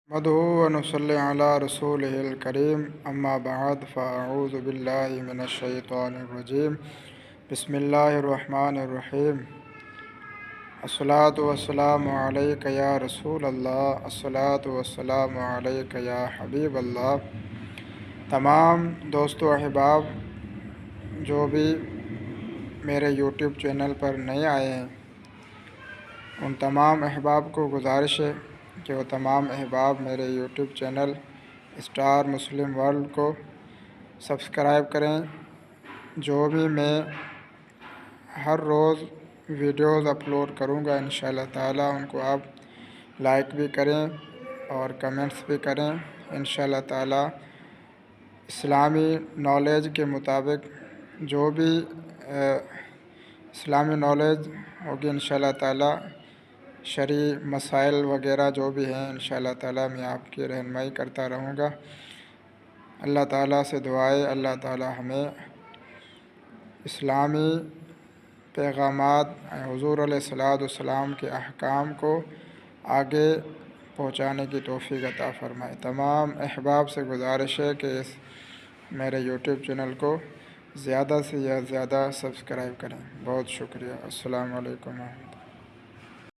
مدعو ونصلی علی رسول الکریم اما بعد فاعوذ باللہ من الشیطان الرجیم بسم اللہ الرحمن الرحیم الصلاۃ والسلام علیک یا رسول اللہ الصلاۃ والسلام علیک یا حبیب اللہ۔ تمام دوست و احباب جو بھی میرے یوٹیوب چینل پر نئے آئے ہیں، ان تمام احباب کو گزارش ہے کہ وہ تمام احباب میرے YouTube channel star Muslim world کو سبسکرائب کریں۔ جو بھی میں ہر روز ویڈیوز اپلوڈ کروں گا انشاءاللہ تعالیٰ ان کو آپ لائک بھی کریں اور کمنٹس بھی کریں۔ انشاءاللہ تعالیٰ اسلامی نالج کے مطابق جو بھی اسلامی نالج ہوگی انشاءاللہ تعالیٰ، شرعی مسائل وغیرہ جو بھی ہیں انشاءاللہ تعالیٰ میں آپ کی رہنمائی کرتا رہوں گا۔ اللہ تعالیٰ سے دعائے اللہ تعالیٰ ہمیں اسلامی پیغامات حضور علیہ السلام کے احکام کو آگے پہنچانے کی توفیق عطا فرمائے۔ تمام احباب سے گزارش ہے کہ میرے یوٹیوب چینل کو زیادہ سے زیادہ سبسکرائب کریں۔ بہت شکریہ۔ السلام علیکم ورحمۃ اللہ۔